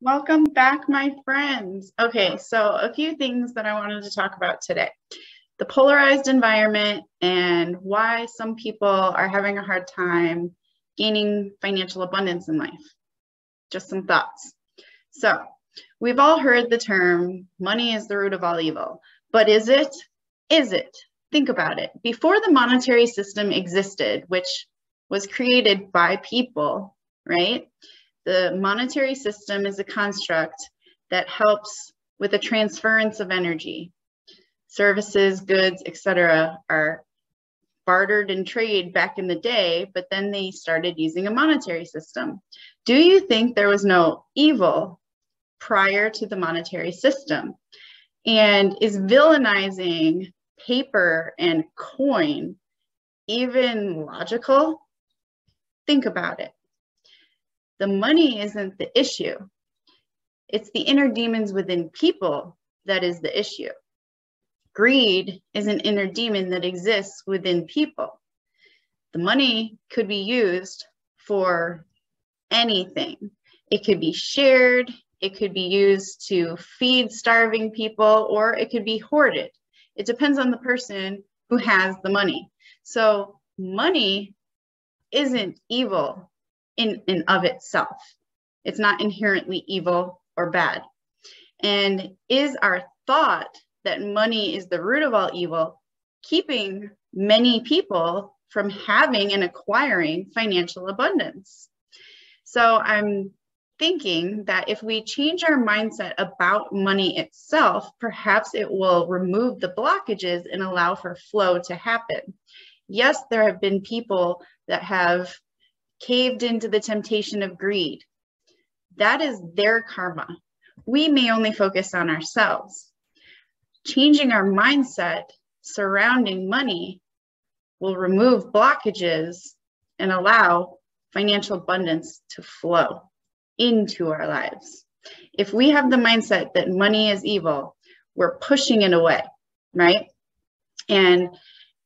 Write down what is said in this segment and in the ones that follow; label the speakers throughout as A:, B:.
A: Welcome back, my friends. Okay, so a few things that I wanted to talk about today. The polarized environment and why some people are having a hard time gaining financial abundance in life. Just some thoughts. So we've all heard the term, money is the root of all evil, but is it? Is it? Think about it. Before the monetary system existed, which was created by people, right? The monetary system is a construct that helps with the transference of energy. Services, goods, etc. are bartered and traded back in the day, but then they started using a monetary system. Do you think there was no evil prior to the monetary system? And is villainizing paper and coin even logical? Think about it. The money isn't the issue. It's the inner demons within people that is the issue. Greed is an inner demon that exists within people. The money could be used for anything. It could be shared, it could be used to feed starving people, or it could be hoarded. It depends on the person who has the money. So money isn't evil in and of itself. It's not inherently evil or bad. And is our thought that money is the root of all evil keeping many people from having and acquiring financial abundance? So I'm thinking that if we change our mindset about money itself, perhaps it will remove the blockages and allow for flow to happen. Yes, there have been people that have caved into the temptation of greed. That is their karma. We may only focus on ourselves. Changing our mindset surrounding money will remove blockages and allow financial abundance to flow into our lives. If we have the mindset that money is evil, we're pushing it away, right? And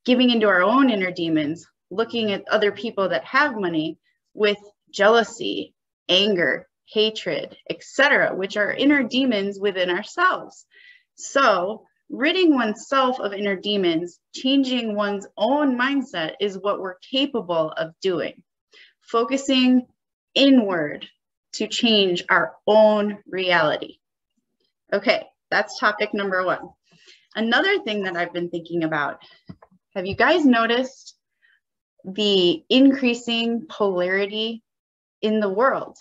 A: giving into our own inner demons, looking at other people that have money with jealousy, anger, hatred, etc., which are inner demons within ourselves. So ridding oneself of inner demons, changing one's own mindset is what we're capable of doing. Focusing inward to change our own reality. Okay, that's topic number one. Another thing that I've been thinking about, have you guys noticed the increasing polarity in the world?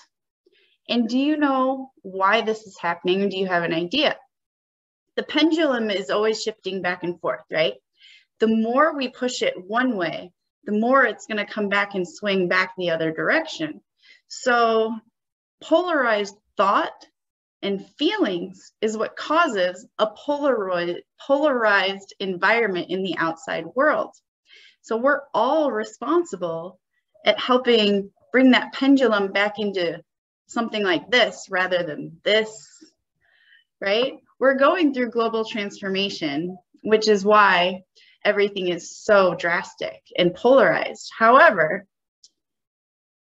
A: And do you know why this is happening? Do you have an idea? The pendulum is always shifting back and forth, right? The more we push it one way, the more it's going to come back and swing back the other direction. So polarized thought and feelings is what causes a polarized environment in the outside world. So we're all responsible at helping bring that pendulum back into something like this rather than this, right? We're going through global transformation, which is why everything is so drastic and polarized. However,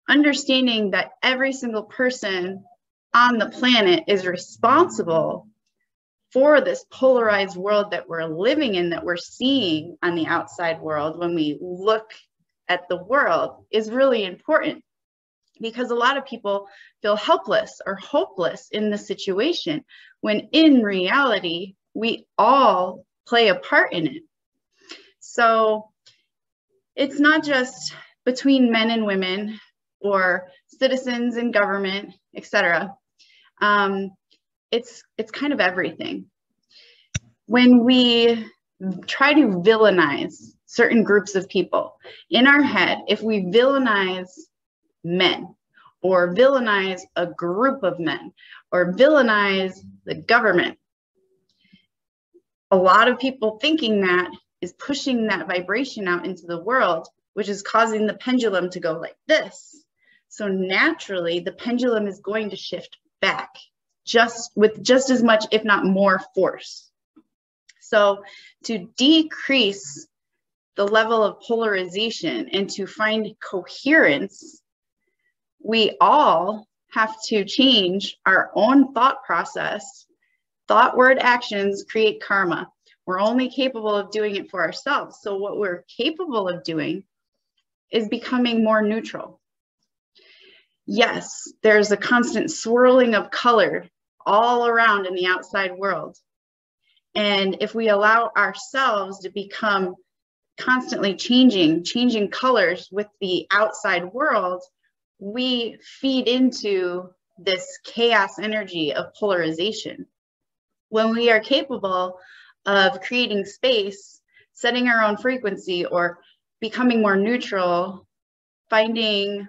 A: understanding that every single person on the planet is responsible for this polarized world that we're living in, that we're seeing on the outside world when we look at the world, is really important, because a lot of people feel helpless or hopeless in the situation, when in reality, we all play a part in it. So it's not just between men and women or citizens and government, etc. It's kind of everything. When we try to villainize certain groups of people in our head, if we villainize men or villainize a group of men or villainize the government, a lot of people thinking that is pushing that vibration out into the world, which is causing the pendulum to go like this. So naturally, the pendulum is going to shift back with just as much, if not more, force. So to decrease the level of polarization and to find coherence, we all have to change our own thought process. Thought, word, actions create karma. We're only capable of doing it for ourselves. So what we're capable of doing is becoming more neutral. Yes, there's a constant swirling of color all around in the outside world. And if we allow ourselves to become constantly changing colors with the outside world, we feed into this chaos energy of polarization. When we are capable of creating space, setting our own frequency, or becoming more neutral, finding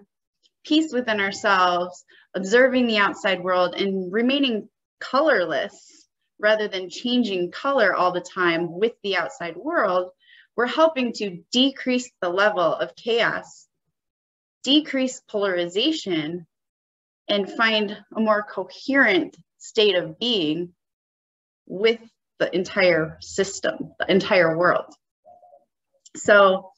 A: peace within ourselves, observing the outside world, and remaining colorless rather than changing color all the time with the outside world, we're helping to decrease the level of chaos, decrease polarization, and find a more coherent state of being with the entire system, the entire world. So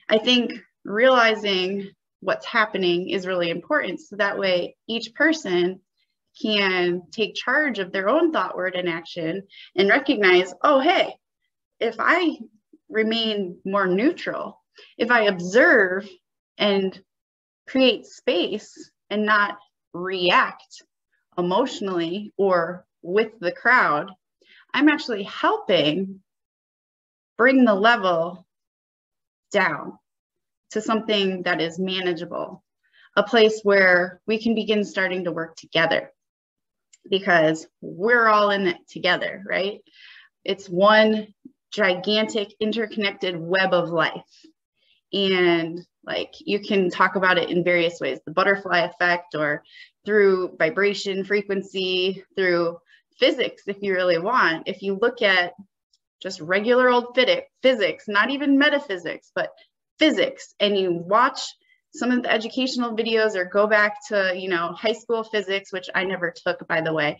A: I think realizing what's happening is really important. So that way each person can take charge of their own thought, word, and action and recognize, oh, hey, if I remain more neutral, if I observe and create space and not react emotionally or with the crowd, I'm actually helping bring the level down to something that is manageable, a place where we can begin starting to work together, because we're all in it together, right? It's one gigantic interconnected web of life. And like, you can talk about it in various ways, the butterfly effect, or through vibration, frequency, through physics, if you really want. If you look at just regular old physics, not even metaphysics, but physics, and you watch some of the educational videos or go back to, you know, high school physics, which I never took, by the way.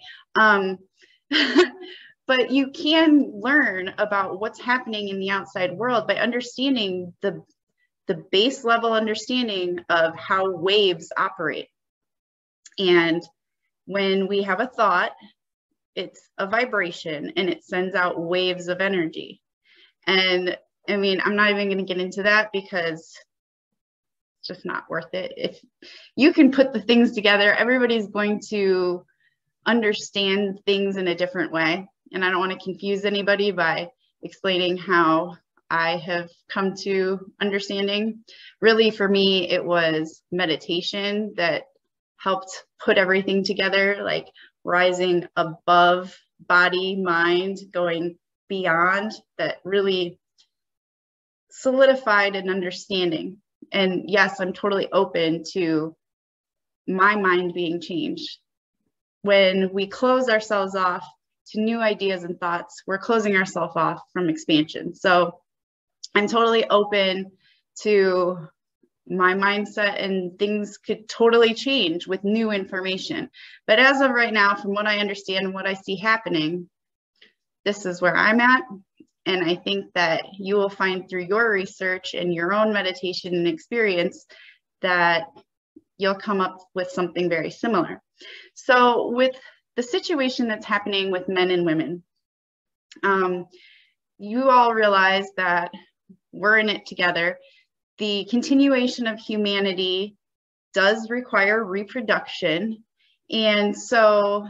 A: But you can learn about what's happening in the outside world by understanding the base level understanding of how waves operate. And when we have a thought, it's a vibration and it sends out waves of energy. And I mean, I'm not even going to get into that because it's just not worth it. If you can put the things together, everybody's going to understand things in a different way. And I don't want to confuse anybody by explaining how I have come to understanding. Really, for me, it was meditation that helped put everything together, like rising above body, mind, going beyond, that really solidified an understanding. And yes, I'm totally open to my mind being changed. When we close ourselves off to new ideas and thoughts, we're closing ourselves off from expansion. So I'm totally open to my mindset, and things could totally change with new information. But as of right now, from what I understand and what I see happening, this is where I'm at. And I think that you will find through your research and your own meditation and experience that you'll come up with something very similar. So with the situation that's happening with men and women, you all realize that we're in it together. The continuation of humanity does require reproduction. And so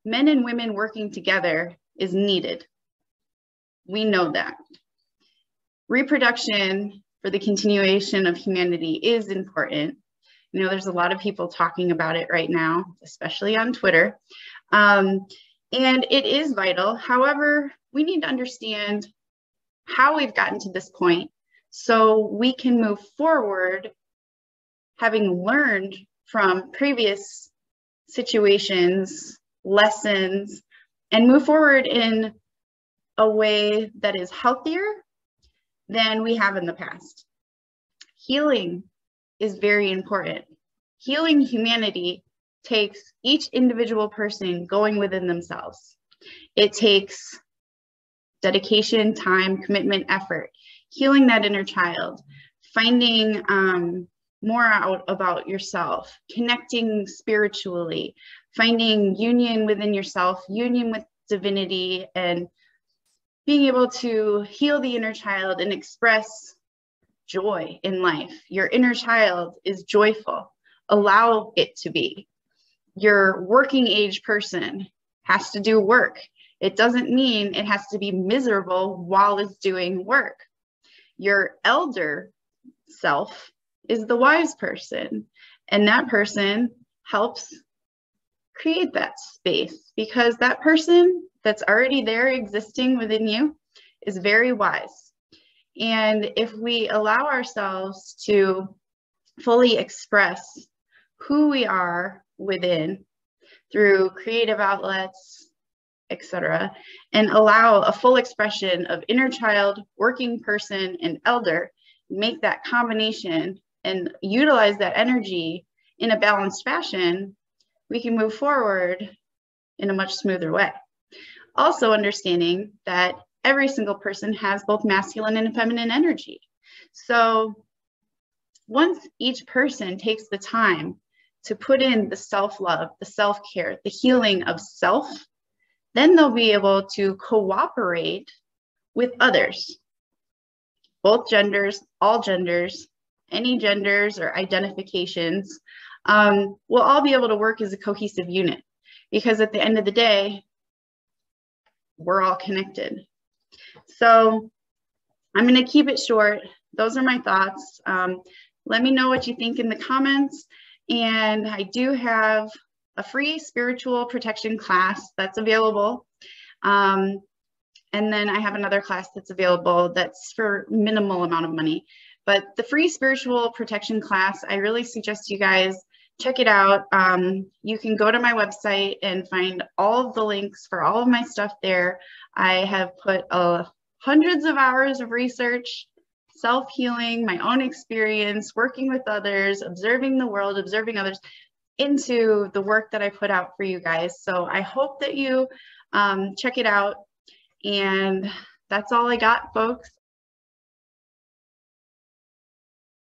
A: men and women working together is needed. We know that. Reproduction for the continuation of humanity is important. You know, there's a lot of people talking about it right now, especially on Twitter. And it is vital. However, we need to understand how we've gotten to this point so we can move forward, having learned from previous situations, lessons, and move forward in a way that is healthier than we have in the past. Healing is very important. Healing humanity takes each individual person going within themselves. It takes dedication, time, commitment, effort, healing that inner child, finding more out about yourself, connecting spiritually, finding union within yourself, union with divinity, and being able to heal the inner child and express joy in life. Your inner child is joyful. Allow it to be. Your working age person has to do work. It doesn't mean it has to be miserable while it's doing work. Your elder self is the wise person, and that person helps create that space, because that person that's already there existing within you is very wise. And if we allow ourselves to fully express who we are within through creative outlets, etc., and allow a full expression of inner child, working person, and elder, make that combination and utilize that energy in a balanced fashion, we can move forward in a much smoother way. Also understanding that every single person has both masculine and feminine energy. So once each person takes the time to put in the self-love, the self-care, the healing of self, then they'll be able to cooperate with others, both genders, all genders, any genders or identifications. We'll all be able to work as a cohesive unit, because at the end of the day, we're all connected. So I'm going to keep it short. Those are my thoughts. Let me know what you think in the comments. And I do have a free spiritual protection class that's available. And then I have another class that's available that's for minimal amount of money. But the free spiritual protection class, I really suggest you guys check it out. You can go to my website and find all of the links for all of my stuff there. I have put hundreds of hours of research, self-healing, my own experience, working with others, observing the world, observing others, into the work that I put out for you guys. So I hope that you check it out. And that's all I got, folks.